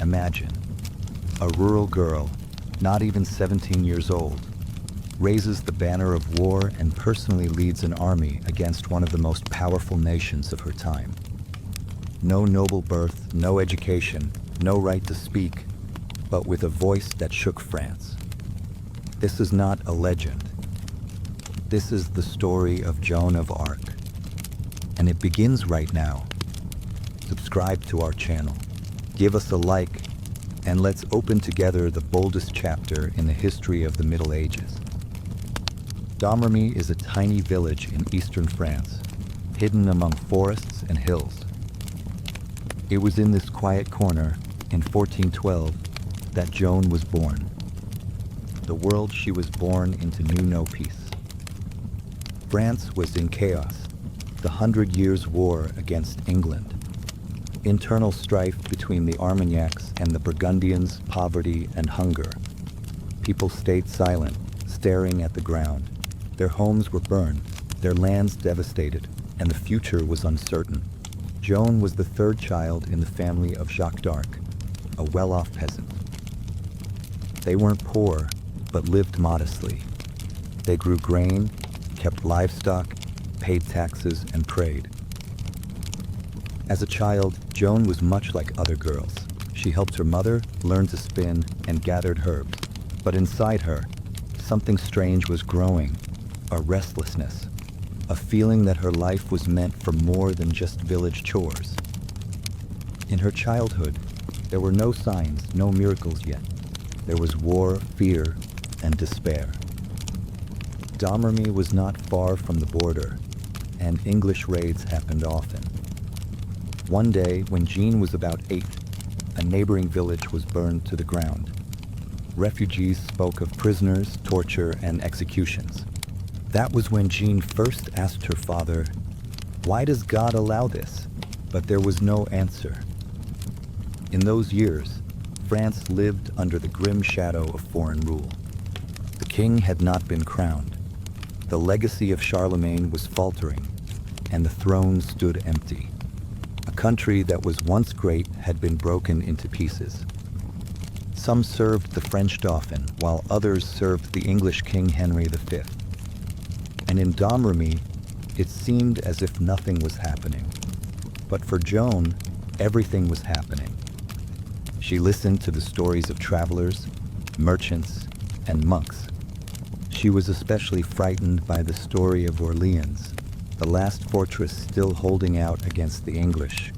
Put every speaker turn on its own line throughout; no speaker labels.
Imagine, a rural girl, not even 17 years old, raises the banner of war and personally leads an army against one of the most powerful nations of her time. No noble birth, no education, no right to speak, but with a voice that shook France. This is not a legend. This is the story of Joan of Arc. And it begins right now. Subscribe to our channel, give us a like, and let's open together the boldest chapter in the history of the Middle Ages. Domremy is a tiny village in eastern France, hidden among forests and hills. It was in this quiet corner, in 1412, that Joan was born. The world she was born into knew no peace. France was in chaos, the 100 Years' War against England. Internal strife between the Armagnacs and the Burgundians, poverty and hunger. People stayed silent, staring at the ground. Their homes were burned, their lands devastated, and the future was uncertain. Joan was the third child in the family of Jacques d'Arc, a well-off peasant. They weren't poor, but lived modestly. They grew grain, kept livestock, paid taxes, and prayed. As a child, Joan was much like other girls. She helped her mother, learn to spin, and gathered herbs. But inside her, something strange was growing, a restlessness, a feeling that her life was meant for more than just village chores. In her childhood, there were no signs, no miracles yet. There was war, fear, and despair. Domremy was not far from the border, and English raids happened often. One day, when Jean was about 8, a neighboring village was burned to the ground. Refugees spoke of prisoners, torture, and executions. That was when Jean first asked her father, "Why does God allow this?" But there was no answer. In those years, France lived under the grim shadow of foreign rule. The king had not been crowned. The legacy of Charlemagne was faltering, and the throne stood empty. A country that was once great had been broken into pieces. Some served the French Dauphin, while others served the English King Henry V. And in Domremy, it seemed as if nothing was happening. But for Joan, everything was happening. She listened to the stories of travelers, merchants, and monks. She was especially frightened by the story of Orleans, the last fortress still holding out against the English.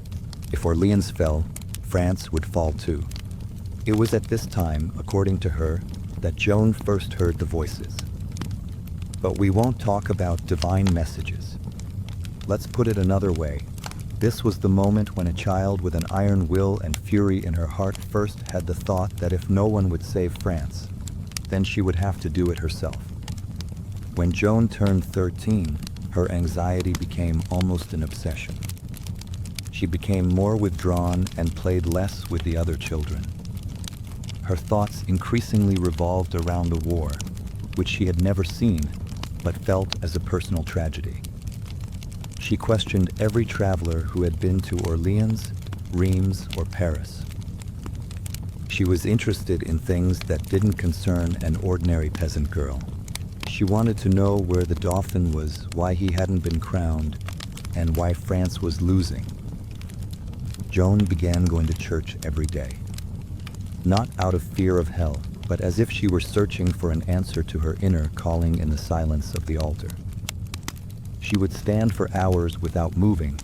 If Orleans fell, France would fall too. It was at this time, according to her, that Joan first heard the voices. But we won't talk about divine messages. Let's put it another way. This was the moment when a child with an iron will and fury in her heart first had the thought that if no one would save France, then she would have to do it herself. When Joan turned 13, her anxiety became almost an obsession. She became more withdrawn and played less with the other children. Her thoughts increasingly revolved around the war, which she had never seen, but felt as a personal tragedy. She questioned every traveler who had been to Orleans, Reims, or Paris. She was interested in things that didn't concern an ordinary peasant girl. She wanted to know where the Dauphin was, why he hadn't been crowned, and why France was losing. Joan began going to church every day. Not out of fear of hell, but as if she were searching for an answer to her inner calling in the silence of the altar. She would stand for hours without moving,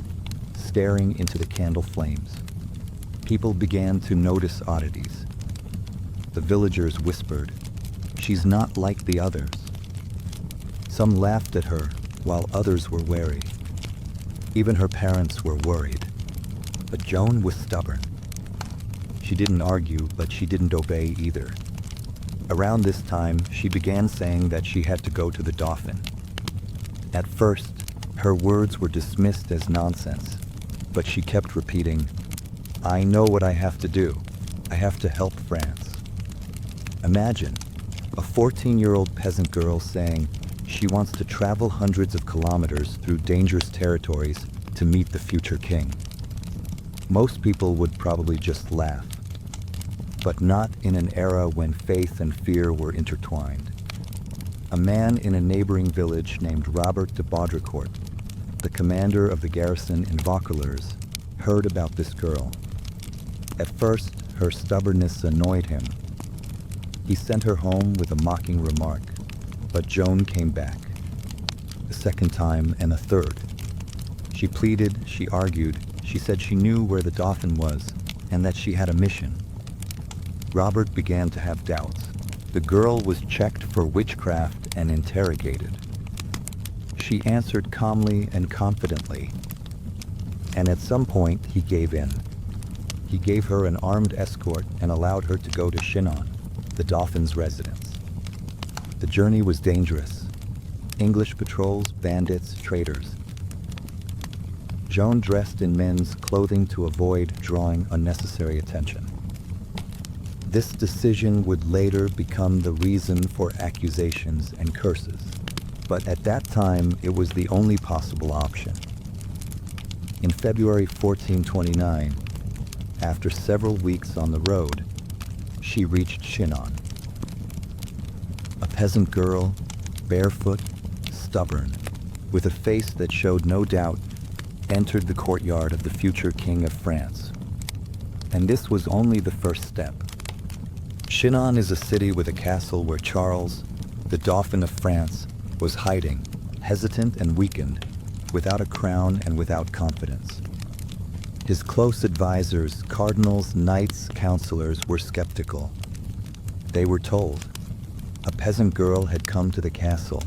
staring into the candle flames. People began to notice oddities. The villagers whispered, "She's not like the others." Some laughed at her, while others were wary. Even her parents were worried. But Joan was stubborn. She didn't argue, but she didn't obey either. Around this time, she began saying that she had to go to the Dauphin. At first, her words were dismissed as nonsense, but she kept repeating, "I know what I have to do. I have to help France." Imagine, a 14-year-old peasant girl saying she wants to travel hundreds of kilometers through dangerous territories to meet the future king. Most people would probably just laugh. but not in an era when faith and fear were intertwined. A man in a neighboring village named Robert de Baudricourt, the commander of the garrison in Vaucouleurs, heard about this girl. At first, her stubbornness annoyed him. He sent her home with a mocking remark, but Joan came back. A second time and a third. She pleaded, she argued, she said she knew where the Dauphin was and that she had a mission. Robert began to have doubts. The girl was checked for witchcraft and interrogated. She answered calmly and confidently, and at some point he gave in. He gave her an armed escort and allowed her to go to Chinon, the Dauphin's residence. The journey was dangerous. English patrols, bandits, traitors. Joan dressed in men's clothing to avoid drawing unnecessary attention. This decision would later become the reason for accusations and curses, but at that time it was the only possible option. In February 1429, after several weeks on the road, she reached Chinon. A peasant girl, barefoot, stubborn, with a face that showed no doubt, entered the courtyard of the future King of France. And this was only the first step. Chinon is a city with a castle where Charles, the Dauphin of France, was hiding, hesitant and weakened, without a crown and without confidence. His close advisors, cardinals, knights, counselors, were skeptical. They were told a peasant girl had come to the castle,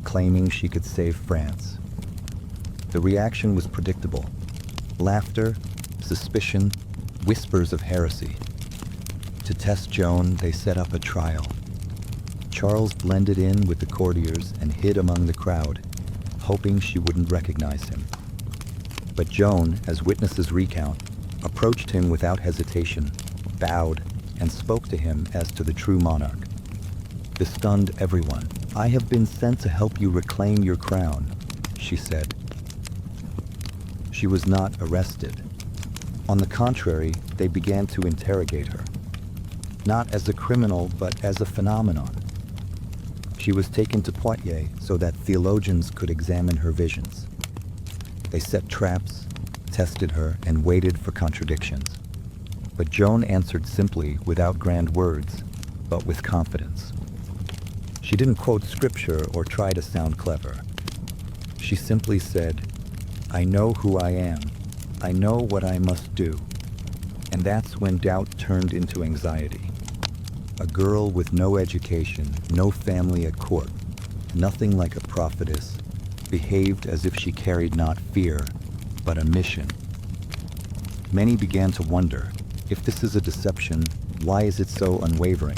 claiming she could save France. The reaction was predictable. Laughter, suspicion, whispers of heresy. To test Joan, they set up a trial. Charles blended in with the courtiers and hid among the crowd, hoping she wouldn't recognize him. But Joan, as witnesses recount, approached him without hesitation, bowed, and spoke to him as to the true monarch. This stunned everyone. "I have been sent to help you reclaim your crown," she said. She was not arrested. On the contrary, they began to interrogate her. Not as a criminal, but as a phenomenon. She was taken to Poitiers so that theologians could examine her visions. They set traps, tested her, and waited for contradictions. But Joan answered simply, without grand words, but with confidence. She didn't quote scripture or try to sound clever. She simply said, "I know who I am. I know what I must do." And that's when doubt turned into anxiety. A girl with no education, no family at court, nothing like a prophetess, behaved as if she carried not fear, but a mission. Many began to wonder, if this is a deception, why is it so unwavering?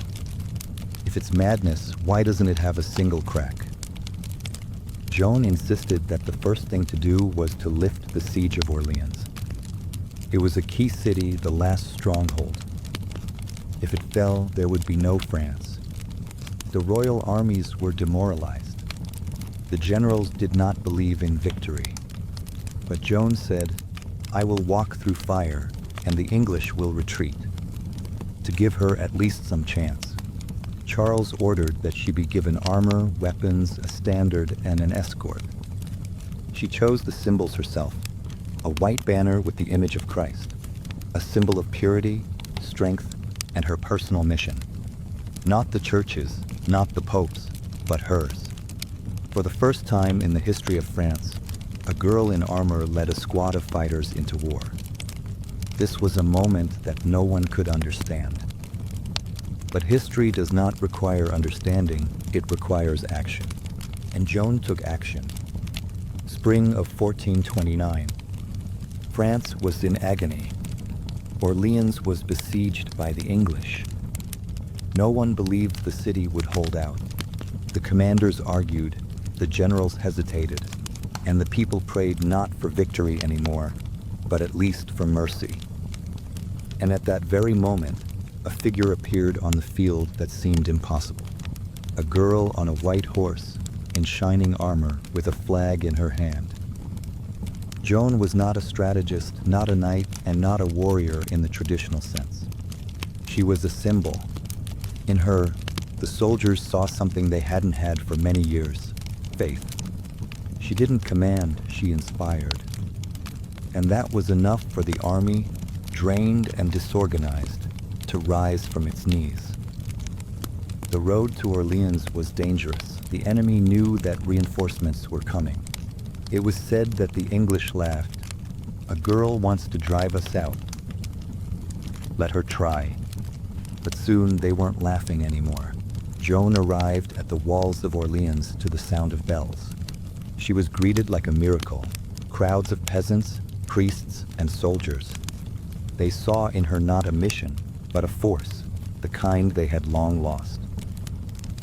If it's madness, why doesn't it have a single crack? Joan insisted that the first thing to do was to lift the siege of Orleans. It was a key city, the last stronghold. If it fell, there would be no France. The royal armies were demoralized. The generals did not believe in victory. But Joan said, "I will walk through fire, and the English will retreat," to give her at least some chance. Charles ordered that she be given armor, weapons, a standard, and an escort. She chose the symbols herself, a white banner with the image of Christ, a symbol of purity, strength, and her personal mission. Not the church's, not the Pope's, but hers. For the first time in the history of France, a girl in armor led a squad of fighters into war. This was a moment that no one could understand. But history does not require understanding, it requires action. And Joan took action. Spring of 1429. France was in agony. Orleans was besieged by the English. No one believed the city would hold out. The commanders argued, the generals hesitated, and the people prayed not for victory anymore, but at least for mercy. And at that very moment, a figure appeared on the field that seemed impossible. A girl on a white horse, in shining armor, with a flag in her hand. Joan was not a strategist, not a knight, and not a warrior in the traditional sense. She was a symbol. In her, the soldiers saw something they hadn't had for many years: faith. She didn't command, she inspired. And that was enough for the army, drained and disorganized, to rise from its knees. The road to Orleans was dangerous. The enemy knew that reinforcements were coming. It was said that the English laughed. "A girl wants to drive us out. Let her try." But soon they weren't laughing anymore. Joan arrived at the walls of Orleans to the sound of bells. She was greeted like a miracle. Crowds of peasants, priests, and soldiers. They saw in her not a mission, but a force, the kind they had long lost.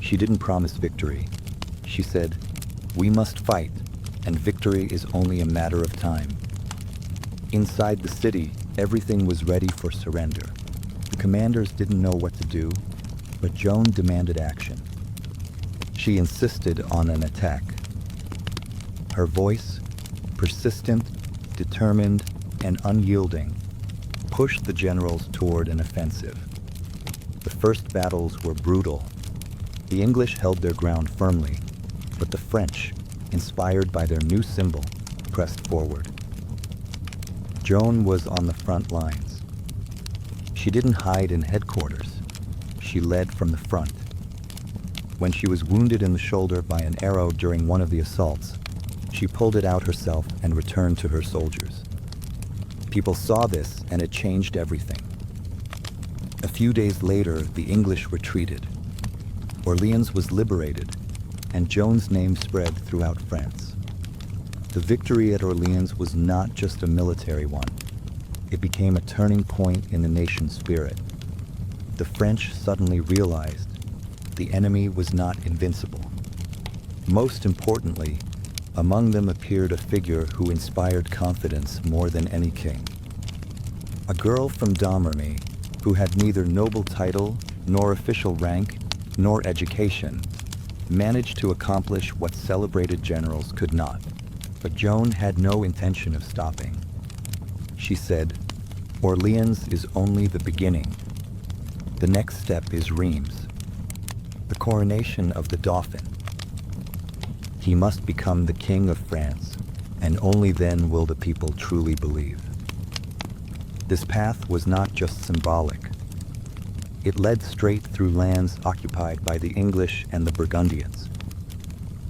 She didn't promise victory. She said, "We must fight, and victory is only a matter of time." Inside the city, everything was ready for surrender. The commanders didn't know what to do, but Joan demanded action. She insisted on an attack. Her voice, persistent, determined, and unyielding, pushed the generals toward an offensive. The first battles were brutal. The English held their ground firmly, but the French, inspired by their new symbol, pressed forward. Joan was on the front lines. She didn't hide in headquarters. She led from the front. When she was wounded in the shoulder by an arrow during one of the assaults, she pulled it out herself and returned to her soldiers. People saw this, and it changed everything. A few days later, the English retreated. Orleans was liberated, and Joan's name spread throughout France. The victory at Orleans was not just a military one. It became a turning point in the nation's spirit. The French suddenly realized the enemy was not invincible. Most importantly, among them appeared a figure who inspired confidence more than any king. A girl from Domremy, who had neither noble title, nor official rank, nor education, managed to accomplish what celebrated generals could not. But Joan had no intention of stopping. She said, "Orleans is only the beginning. The next step is Reims, the coronation of the Dauphin. He must become the King of France, and only then will the people truly believe." This path was not just symbolic. It led straight through lands occupied by the English and the Burgundians.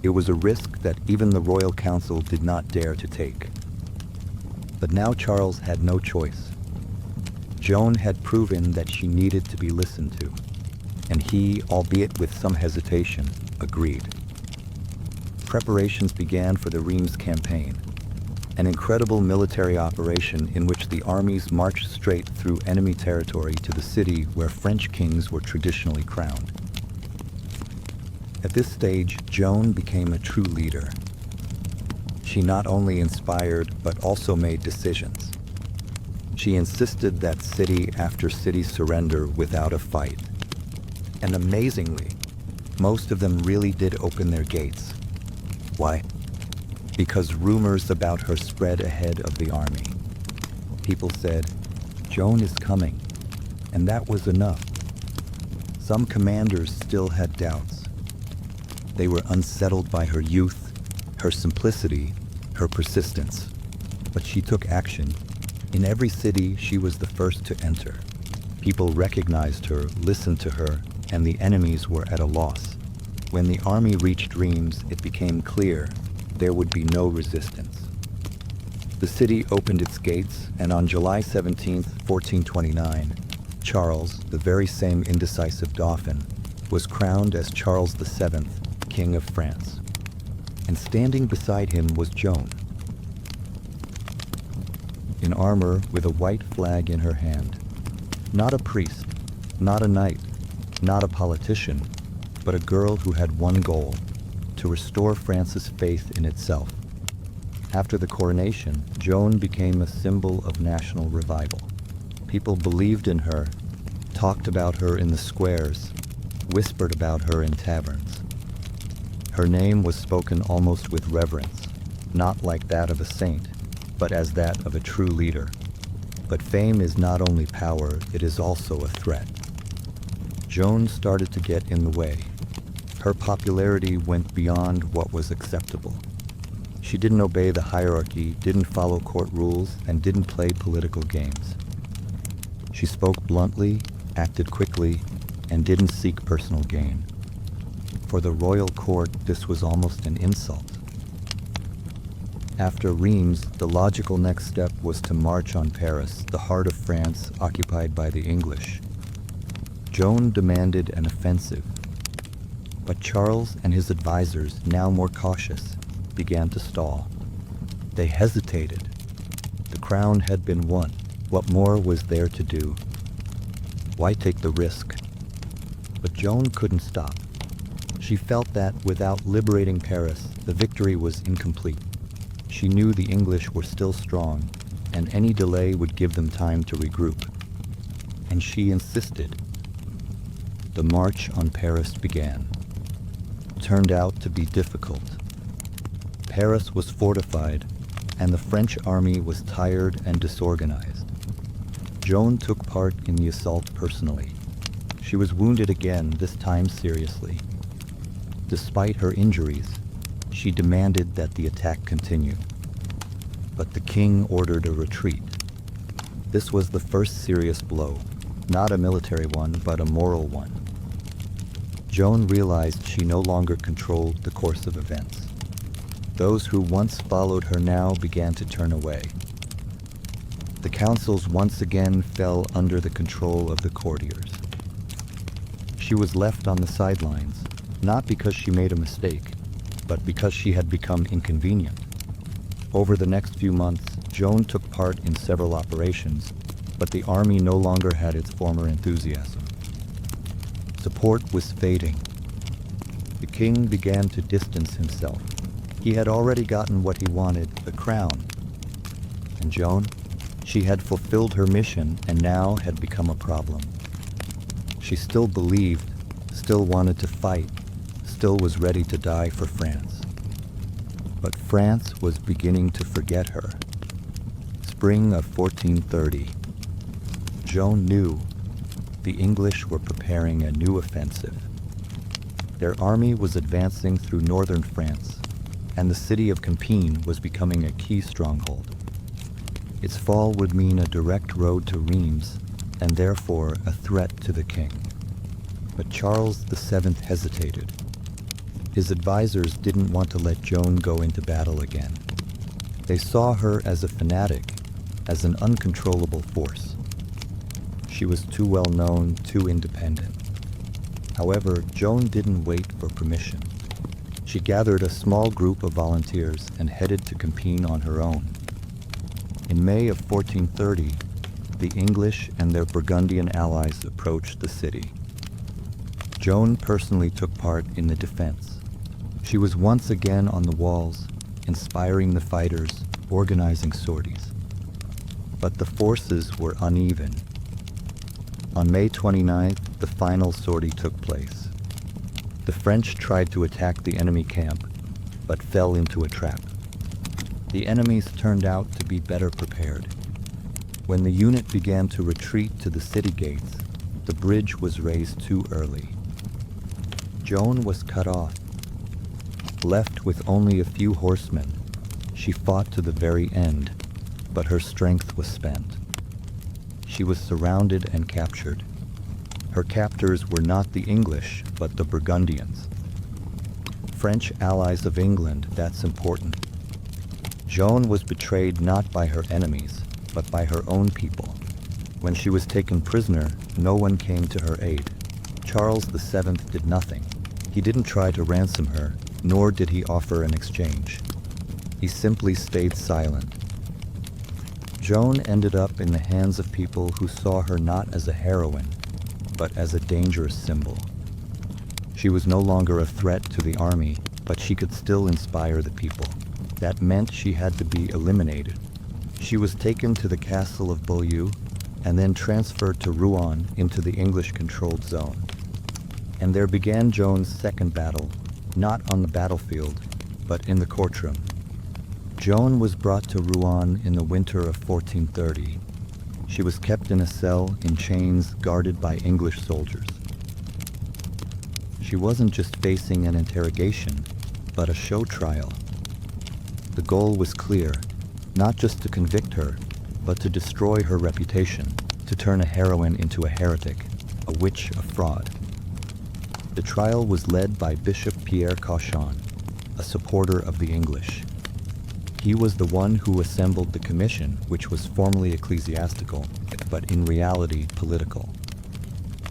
It was a risk that even the royal council did not dare to take. But now Charles had no choice. Joan had proven that she needed to be listened to, and he, albeit with some hesitation, agreed. Preparations began for the Reims campaign, an incredible military operation in which the armies marched straight through enemy territory to the city where French kings were traditionally crowned. At this stage, Joan became a true leader. She not only inspired, but also made decisions. She insisted that city after city surrender without a fight. And amazingly, most of them really did open their gates. Why? Because rumors about her spread ahead of the army. People said, "Joan is coming," and that was enough. Some commanders still had doubts. They were unsettled by her youth, her simplicity, her persistence. But she took action. In every city, she was the first to enter. People recognized her, listened to her, and the enemies were at a loss. When the army reached Reims, it became clear there would be no resistance. The city opened its gates, and on July 17, 1429, Charles, the very same indecisive Dauphin, was crowned as Charles VII, King of France. And standing beside him was Joan, in armor with a white flag in her hand. Not a priest, not a knight, not a politician, but a girl who had one goal: to restore France's faith in itself. After the coronation, Joan became a symbol of national revival. People believed in her, talked about her in the squares, whispered about her in taverns. Her name was spoken almost with reverence, not like that of a saint, but as that of a true leader. But fame is not only power, it is also a threat. Joan started to get in the way. Her popularity went beyond what was acceptable. She didn't obey the hierarchy, didn't follow court rules, and didn't play political games. She spoke bluntly, acted quickly, and didn't seek personal gain. For the royal court, this was almost an insult. After Reims, the logical next step was to march on Paris, the heart of France occupied by the English. Joan demanded an offensive, but Charles and his advisors, now more cautious, began to stall. They hesitated. The crown had been won. What more was there to do? Why take the risk? But Joan couldn't stop. She felt that without liberating Paris, the victory was incomplete. She knew the English were still strong, and any delay would give them time to regroup. And she insisted. The march on Paris began. It turned out to be difficult. Paris was fortified, and the French army was tired and disorganized. Joan took part in the assault personally. She was wounded again, this time seriously. Despite her injuries, she demanded that the attack continue. But the king ordered a retreat. This was the first serious blow, not a military one, but a moral one. Joan realized she no longer controlled the course of events. Those who once followed her now began to turn away. The councils once again fell under the control of the courtiers. She was left on the sidelines, not because she made a mistake, but because she had become inconvenient. Over the next few months, Joan took part in several operations, but the army no longer had its former enthusiasm. Support was fading. The king began to distance himself. He had already gotten what he wanted, the crown. And Joan? She had fulfilled her mission and now had become a problem. She still believed, still wanted to fight, still was ready to die for France. But France was beginning to forget her. Spring of 1430. Joan knew the English were preparing a new offensive. Their army was advancing through northern France, and the city of Compiègne was becoming a key stronghold. Its fall would mean a direct road to Reims, and therefore a threat to the king. But Charles VII hesitated. His advisors didn't want to let Joan go into battle again. They saw her as a fanatic, as an uncontrollable force. She was too well known, too independent. However, Joan didn't wait for permission. She gathered a small group of volunteers and headed to Compiègne on her own. In May of 1430, the English and their Burgundian allies approached the city. Joan personally took part in the defense. She was once again on the walls, inspiring the fighters, organizing sorties. But the forces were uneven. On May 29th, the final sortie took place. The French tried to attack the enemy camp, but fell into a trap. The enemies turned out to be better prepared. When the unit began to retreat to the city gates, the bridge was raised too early. Joan was cut off. Left with only a few horsemen, she fought to the very end, but her strength was spent. She was surrounded and captured. Her captors were not the English, but the Burgundians. French allies of England, that's important. Joan was betrayed not by her enemies, but by her own people. When she was taken prisoner, no one came to her aid. Charles VII did nothing. He didn't try to ransom her, nor did he offer an exchange. He simply stayed silent. Joan ended up in the hands of people who saw her not as a heroine, but as a dangerous symbol. She was no longer a threat to the army, but she could still inspire the people. That meant she had to be eliminated. She was taken to the castle of Beaulieu and then transferred to Rouen into the English-controlled zone. And there began Joan's second battle, not on the battlefield, but in the courtroom. Joan was brought to Rouen in the winter of 1430. She was kept in a cell in chains guarded by English soldiers. She wasn't just facing an interrogation, but a show trial. The goal was clear, not just to convict her, but to destroy her reputation, to turn a heroine into a heretic, a witch, a fraud. The trial was led by Bishop Pierre Cauchon, a supporter of the English. He was the one who assembled the commission, which was formally ecclesiastical, but in reality political.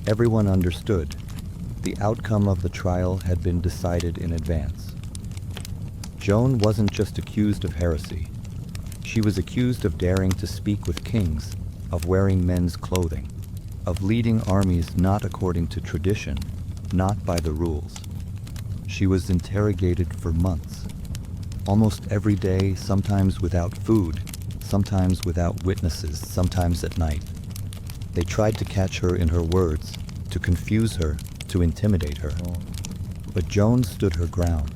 Everyone understood. The outcome of the trial had been decided in advance. Joan wasn't just accused of heresy. She was accused of daring to speak with kings, of wearing men's clothing, of leading armies not according to tradition, not by the rules. She was interrogated for months, almost every day, sometimes without food, sometimes without witnesses, sometimes at night. They tried to catch her in her words, to confuse her, to intimidate her. But Joan stood her ground.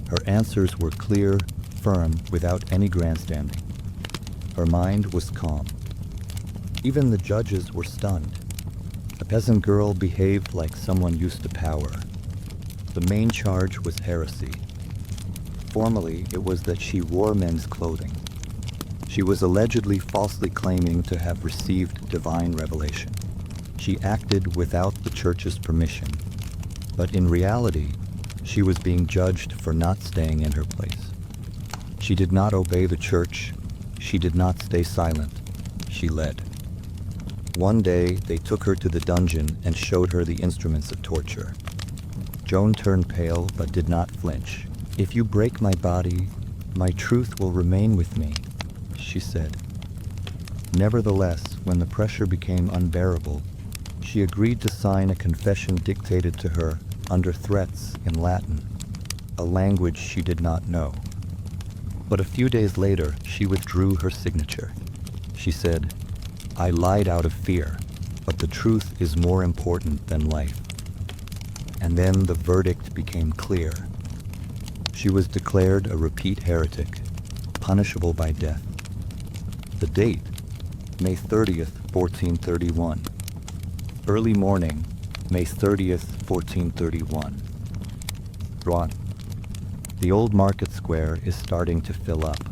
Her answers were clear, firm, without any grandstanding. Her mind was calm. Even the judges were stunned. The peasant girl behaved like someone used to power. The main charge was heresy. Formally, it was that she wore men's clothing. She was allegedly falsely claiming to have received divine revelation. She acted without the church's permission. But in reality, she was being judged for not staying in her place. She did not obey the church. She did not stay silent. She led. One day, they took her to the dungeon and showed her the instruments of torture. Joan turned pale but did not flinch. "If you break my body, my truth will remain with me," she said. Nevertheless, when the pressure became unbearable, she agreed to sign a confession dictated to her under threats in Latin, a language she did not know. But a few days later, she withdrew her signature. She said, "I lied out of fear, but the truth is more important than life." And then the verdict became clear. She was declared a repeat heretic, punishable by death. The date, May 30th, 1431. Early morning, May 30th, 1431. Rouen. The old market square is starting to fill up.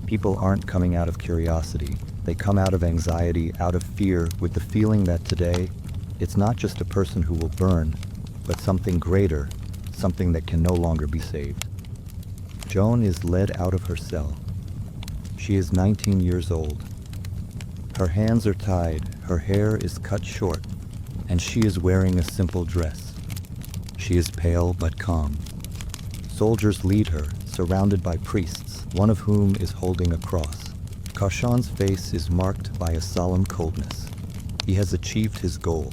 People aren't coming out of curiosity. They come out of anxiety, out of fear, with the feeling that today, it's not just a person who will burn, but something greater, something that can no longer be saved. Joan is led out of her cell. She is 19 years old. Her hands are tied, her hair is cut short, and she is wearing a simple dress. She is pale but calm. Soldiers lead her, surrounded by priests, one of whom is holding a cross. Cauchon's face is marked by a solemn coldness. He has achieved his goal.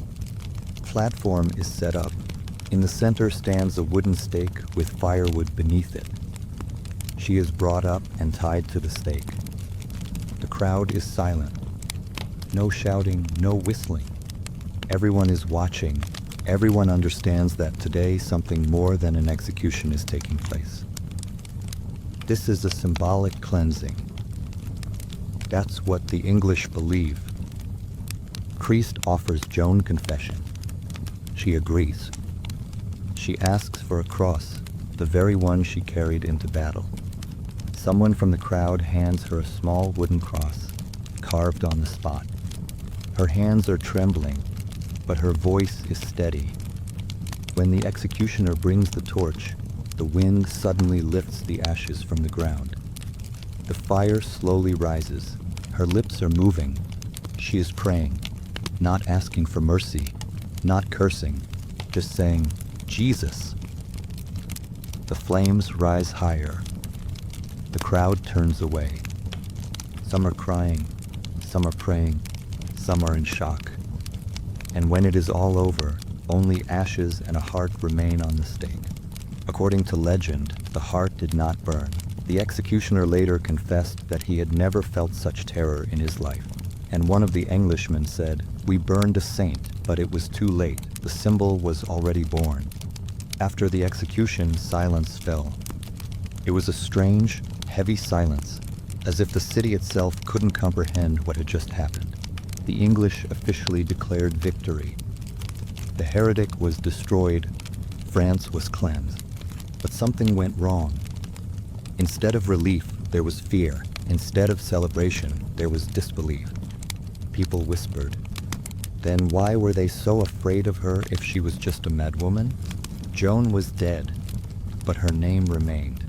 Platform is set up. In the center stands a wooden stake with firewood beneath it. She is brought up and tied to the stake. The crowd is silent. No shouting, no whistling. Everyone is watching. Everyone understands that today something more than an execution is taking place. This is a symbolic cleansing. That's what the English believe. Priest offers Joan confession. She agrees. She asks for a cross, the very one she carried into battle. Someone from the crowd hands her a small wooden cross, carved on the spot. Her hands are trembling, but her voice is steady. When the executioner brings the torch, the wind suddenly lifts the ashes from the ground. The fire slowly rises. Her lips are moving. She is praying, not asking for mercy, not cursing, just saying, "Jesus." The flames rise higher. The crowd turns away. Some are crying, some are praying, some are in shock. And when it is all over, only ashes and a heart remain on the stake. According to legend, the heart did not burn. The executioner later confessed that he had never felt such terror in his life. And one of the Englishmen said, "We burned a saint, but it was too late. The symbol was already born." After the execution, silence fell. It was a strange, heavy silence, as if the city itself couldn't comprehend what had just happened. The English officially declared victory. The heretic was destroyed, France was cleansed. But something went wrong. Instead of relief, there was fear. Instead of celebration, there was disbelief. People whispered. Then why were they so afraid of her if she was just a madwoman? Joan was dead, but her name remained.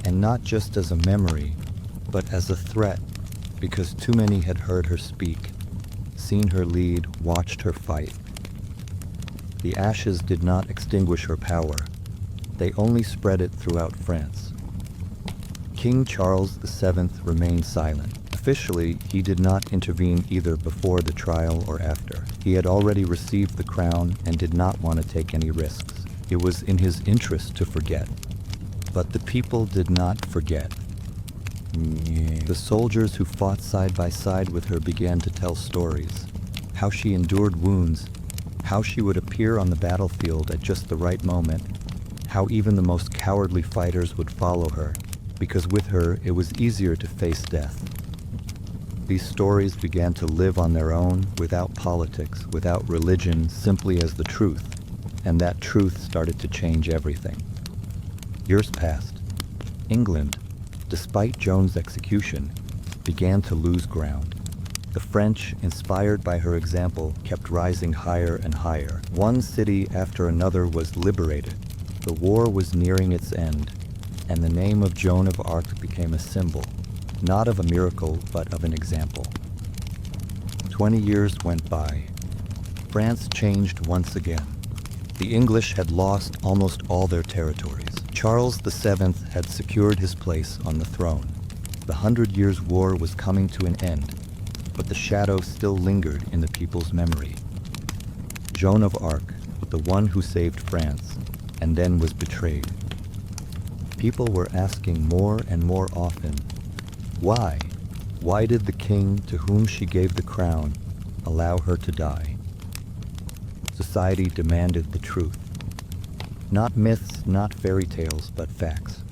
And not just as a memory, but as a threat, because too many had heard her speak, seen her lead, watched her fight. The ashes did not extinguish her power. They only spread it throughout France. King Charles VII remained silent. Officially, he did not intervene either before the trial or after. He had already received the crown and did not want to take any risks. It was in his interest to forget. But the people did not forget. The soldiers who fought side by side with her began to tell stories. How she endured wounds, how she would appear on the battlefield at just the right moment, how even the most cowardly fighters would follow her, because with her it was easier to face death. These stories began to live on their own, without politics, without religion, simply as the truth, and that truth started to change everything. Years passed. England, despite Joan's execution, began to lose ground. The French, inspired by her example, kept rising higher and higher. One city after another was liberated. The war was nearing its end, and the name of Joan of Arc became a symbol, not of a miracle, but of an example. 20 years went by. France changed once again. The English had lost almost all their territories. Charles VII had secured his place on the throne. The 100 Years' War was coming to an end, but the shadow still lingered in the people's memory. Joan of Arc, the one who saved France, and then was betrayed. People were asking more and more often, why? Why did the king to whom she gave the crown allow her to die? Society demanded the truth. Not myths, not fairy tales, but facts.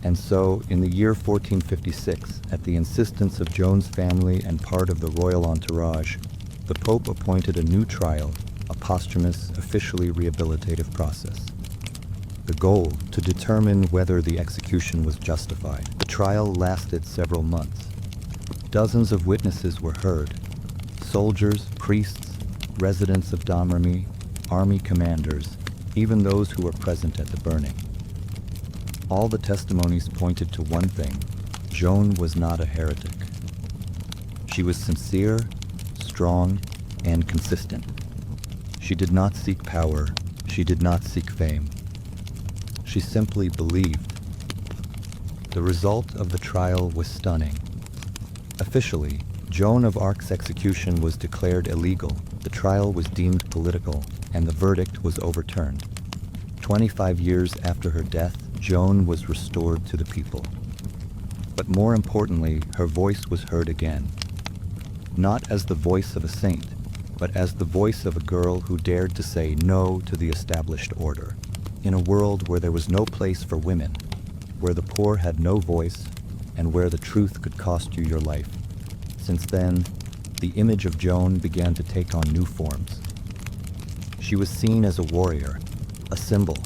And so, in the year 1456, at the insistence of Joan's family and part of the royal entourage, the Pope appointed a new trial, a posthumous, officially rehabilitative process. The goal, to determine whether the execution was justified. The trial lasted several months. Dozens of witnesses were heard. Soldiers, priests, residents of Domremy, army commanders, even those who were present at the burning. All the testimonies pointed to one thing: Joan was not a heretic. She was sincere, strong, and consistent. She did not seek power. She did not seek fame. She simply believed. The result of the trial was stunning. Officially, Joan of Arc's execution was declared illegal. The trial was deemed political, and the verdict was overturned. 25 years after her death, Joan was restored to the people. But more importantly, her voice was heard again. Not as the voice of a saint, but as the voice of a girl who dared to say no to the established order. In a world where there was no place for women, where the poor had no voice, and where the truth could cost you your life. Since then, the image of Joan began to take on new forms. She was seen as a warrior, a symbol,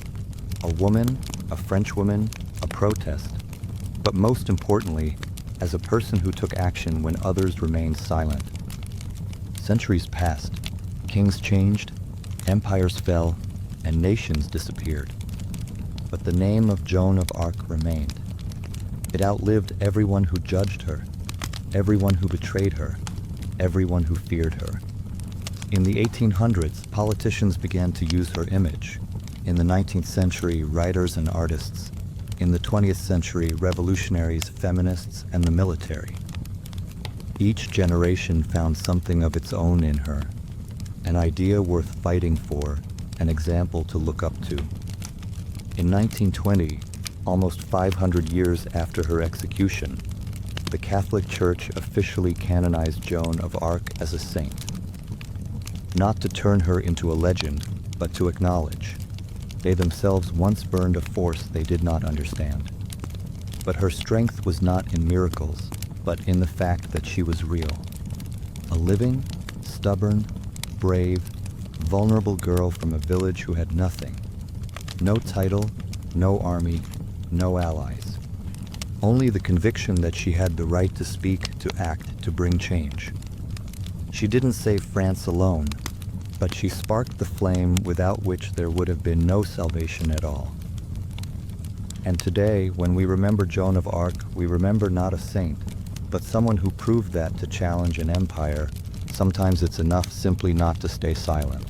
a woman, a Frenchwoman, a protest, but most importantly, as a person who took action when others remained silent. Centuries passed, kings changed, empires fell, and nations disappeared. But the name of Joan of Arc remained. It outlived everyone who judged her, everyone who betrayed her, everyone who feared her. In the 1800s, politicians began to use her image. In the 19th century, writers and artists. In the 20th century, revolutionaries, feminists, and the military. Each generation found something of its own in her, an idea worth fighting for, an example to look up to. In 1920, almost 500 years after her execution, the Catholic Church officially canonized Joan of Arc as a saint. Not to turn her into a legend, but to acknowledge. They themselves once burned a force they did not understand. But her strength was not in miracles, but in the fact that she was real. A living, stubborn, brave, vulnerable girl from a village who had nothing. No title, no army, no allies. Only the conviction that she had the right to speak, to act, to bring change. She didn't save France alone, but she sparked the flame without which there would have been no salvation at all. And today, when we remember Joan of Arc, we remember not a saint, but someone who proved that to challenge an empire, sometimes it's enough simply not to stay silent.